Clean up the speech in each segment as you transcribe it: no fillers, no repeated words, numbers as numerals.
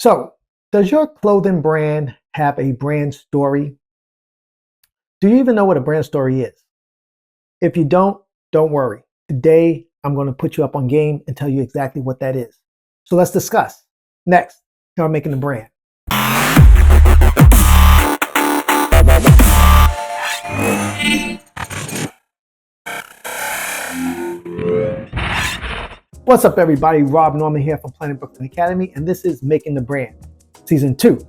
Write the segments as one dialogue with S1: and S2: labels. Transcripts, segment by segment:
S1: So, does your clothing brand have a brand story? Do you even know what a brand story is? If you don't worry. Today, I'm going to put you up on game and tell you exactly what that is. So, let's discuss. Next, here I'm making the brand. What's up, everybody? Rob Norman here from Planet Brooklyn Academy, and this is Making the Brand, Season 2.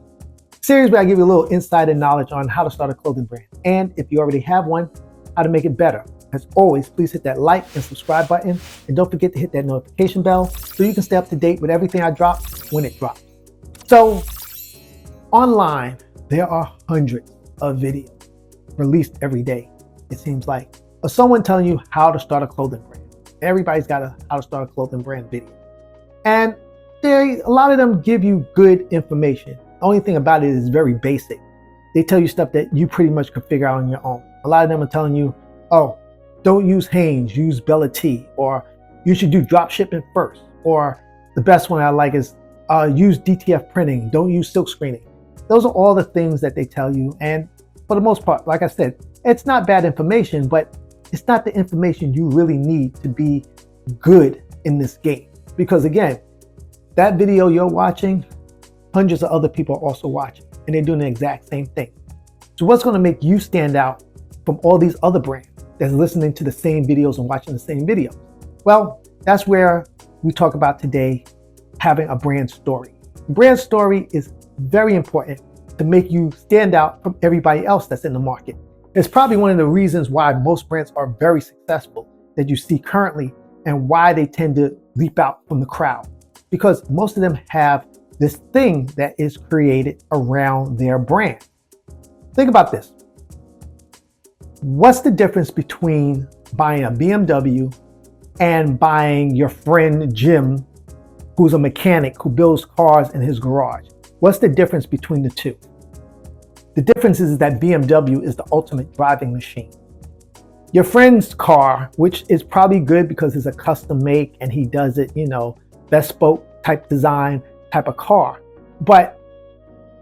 S1: Series where I give you a little insider knowledge on how to start a clothing brand, and if you already have one, how to make it better. As always, please hit that like and subscribe button, and don't forget to hit that notification bell so you can stay up to date with everything I drop when it drops. So, online, there are hundreds of videos released every day, it seems like, of someone telling you how to start a clothing brand. Everybody's got a how to start a clothing brand video. And a lot of them give you good information. The only thing about it is very basic. They tell you stuff that you pretty much could figure out on your own. A lot of them are telling you, oh, don't use Hanes, use Bella T, or you should do drop shipping first. Or the best one I like is use DTF printing, don't use silk screening. Those are all the things that they tell you. And for the most part, like I said, it's not bad information, but it's not the information you really need to be good in this game. Because again, that video you're watching, hundreds of other people are also watching, and they're doing the exact same thing. So what's going to make you stand out from all these other brands that's listening to the same videos and watching the same videos? Well, that's where we talk about today, having a brand story. Brand story is very important to make you stand out from everybody else that's in the market. It's probably one of the reasons why most brands are very successful that you see currently, and why they tend to leap out from the crowd. Because most of them have this thing that is created around their brand. Think about this. What's the difference between buying a BMW and buying your friend Jim, who's a mechanic who builds cars in his garage? What's the difference between the two? The difference is that BMW is the ultimate driving machine. Your friend's car, which is probably good because it's a custom make and he does it, bespoke type design type of car. But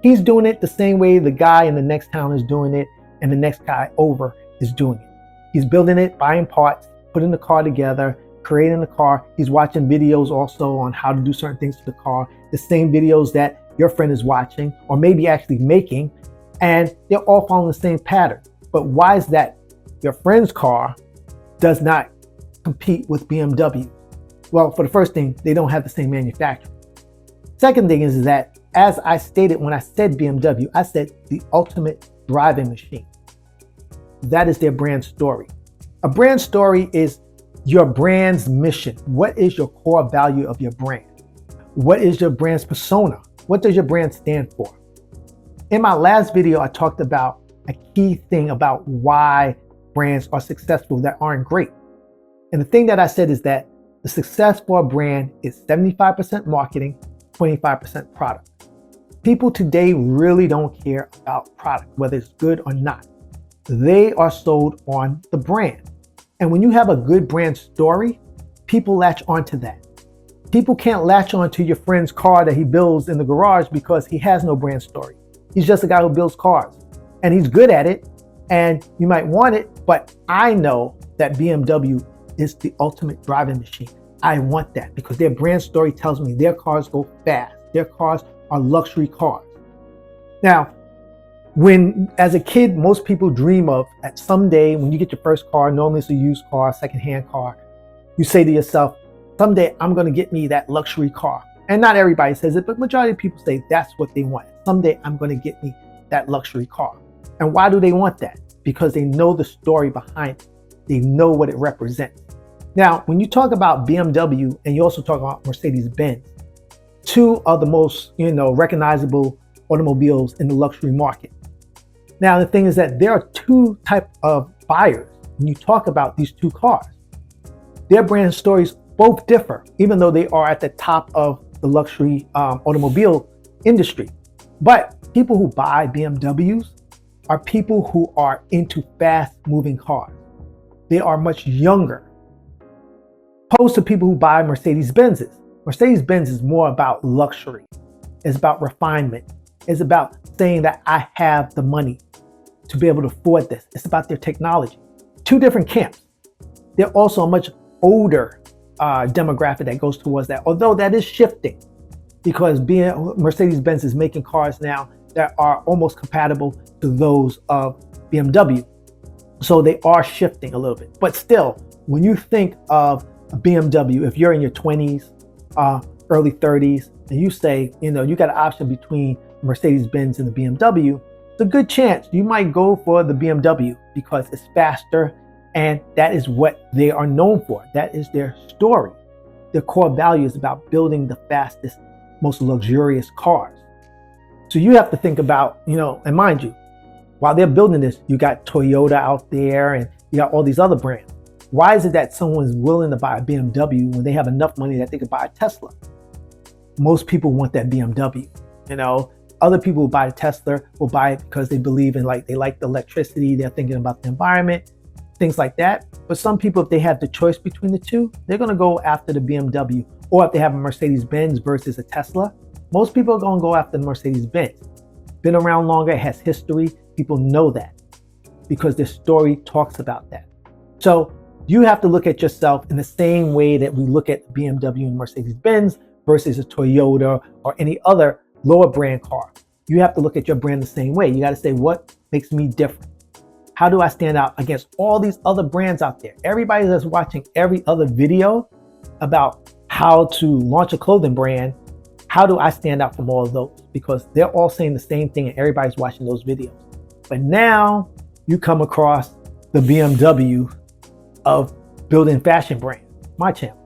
S1: he's doing it the same way the guy in the next town is doing it and the next guy over is doing it. He's building it, buying parts, putting the car together, creating the car. He's watching videos also on how to do certain things to the car, the same videos that your friend is watching or maybe actually making. And they're all following the same pattern. But why is that your friend's car does not compete with BMW? Well, for the first thing, they don't have the same manufacturer. Second thing is that, as I stated when I said BMW, I said the ultimate driving machine. That is their brand story. A brand story is your brand's mission. What is your core value of your brand? What is your brand's persona? What does your brand stand for? In my last video, I talked about a key thing about why brands are successful that aren't great. And the thing that I said is that the success for a brand is 75% marketing, 25% product. People today really don't care about product, whether it's good or not. They are sold on the brand. And when you have a good brand story, people latch onto that. People can't latch onto your friend's car that he builds in the garage because he has no brand story. He's just a guy who builds cars, and he's good at it, and you might want it, but I know that BMW is the ultimate driving machine. I want that because their brand story tells me their cars go fast. Their cars are luxury cars. Now, as a kid, most people dream of at someday when you get your first car, normally it's a used car, secondhand car, you say to yourself, someday I'm going to get me that luxury car. And not everybody says it, but majority of people say that's what they want. Someday I'm going to get me that luxury car. And why do they want that? Because they know the story behind it. They know what it represents. Now, when you talk about BMW and you also talk about Mercedes-Benz, two of the most, recognizable automobiles in the luxury market. Now, the thing is that there are two types of buyers when you talk about these two cars. Their brand stories both differ, even though they are at the top of the luxury automobile industry. But people who buy BMWs are people who are into fast-moving cars. They are much younger, opposed to people who buy Mercedes-Benzes. Mercedes-Benz is more about luxury. It's about refinement. It's about saying that I have the money to be able to afford this. It's about their technology. Two different camps. They're also a much older demographic that goes towards that, although that is shifting because Mercedes-Benz is making cars now that are almost compatible to those of BMW. So they are shifting a little bit. But still, when you think of a BMW, if you're in your 20s, early 30s, and you say, you got an option between Mercedes-Benz and the BMW, it's a good chance you might go for the BMW because it's faster, and that is what they are known for. That is their story. Their core value is about building the fastest, most luxurious cars. So you have to think about, and mind you, while they're building this, you got Toyota out there and you got all these other brands. Why is it that someone's willing to buy a BMW when they have enough money that they could buy a Tesla? Most people want that BMW. Other people who buy a Tesla will buy it because they believe in they like the electricity, they're thinking about the environment, things like that. But some people, if they have the choice between the two, they're going to go after the BMW. Or if they have a Mercedes-Benz versus a Tesla, most people are going to go after the Mercedes-Benz. Been around longer, it has history. People know that because their story talks about that. So you have to look at yourself in the same way that we look at BMW and Mercedes-Benz versus a Toyota or any other lower brand car. You have to look at your brand the same way. You got to say, what makes me different? How do I stand out against all these other brands out there? Everybody that's watching every other video about how to launch a clothing brand, how do I stand out from all of those? Because they're all saying the same thing and everybody's watching those videos. But now you come across the BMW of building fashion brands, my channel.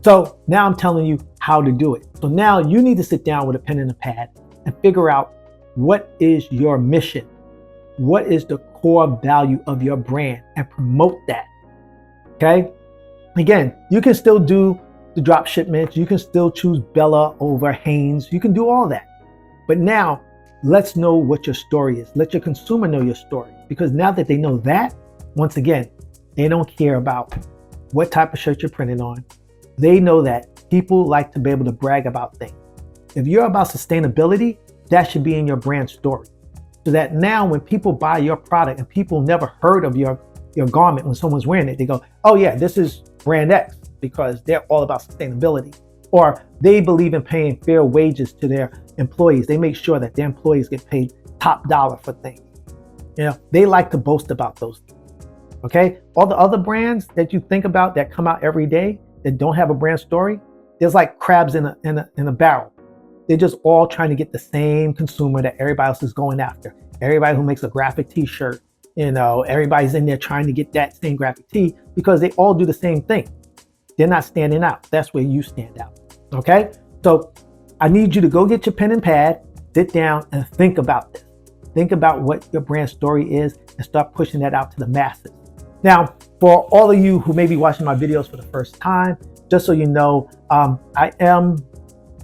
S1: So now I'm telling you how to do it. So now you need to sit down with a pen and a pad and figure out what is your mission? What is the core value of your brand and promote that, okay? Again, you can still do the drop shipments. You can still choose Bella over Hanes. You can do all that. But now let's know what your story is. Let your consumer know your story. Because now that they know that, once again, they don't care about what type of shirt you're printing on. They know that people like to be able to brag about things. If you're about sustainability, that should be in your brand story. So that now when people buy your product and people never heard of your garment when someone's wearing it, they go, oh yeah, this is brand X because they're all about sustainability. Or they believe in paying fair wages to their employees. They make sure that their employees get paid top dollar for things. They like to boast about those things. Okay? All the other brands that you think about that come out every day that don't have a brand story, there's like crabs in a barrel. They're just all trying to get the same consumer that everybody else is going after. Everybody who makes a graphic t-shirt, everybody's in there trying to get that same graphic tee because they all do the same thing. They're not standing out. That's where you stand out. Okay? So I need you to go get your pen and pad, sit down and think about this. Think about what your brand story is and start pushing that out to the masses. Now, for all of you who may be watching my videos for the first time, just so you know, I am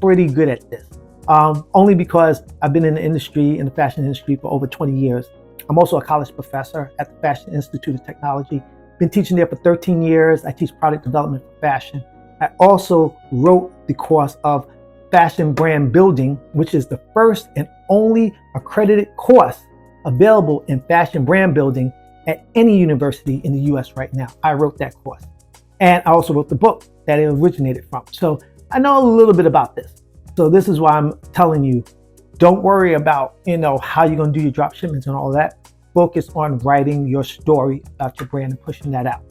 S1: pretty good at this. Only because I've been in the industry, in the fashion industry for over 20 years. I'm also a college professor at the Fashion Institute of Technology. Been teaching there for 13 years. I teach product development for fashion. I also wrote the course of Fashion Brand Building, which is the first and only accredited course available in fashion brand building at any university in the US right now. I wrote that course. And I also wrote the book that it originated from. So I know a little bit about this. So this is why I'm telling you, don't worry about, how you're going to do your drop shipments and all that. Focus on writing your story about your brand and pushing that out.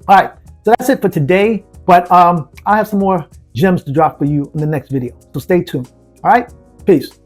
S1: All right. So that's it for today. But I'll have some more gems to drop for you in the next video. So stay tuned. All right. Peace.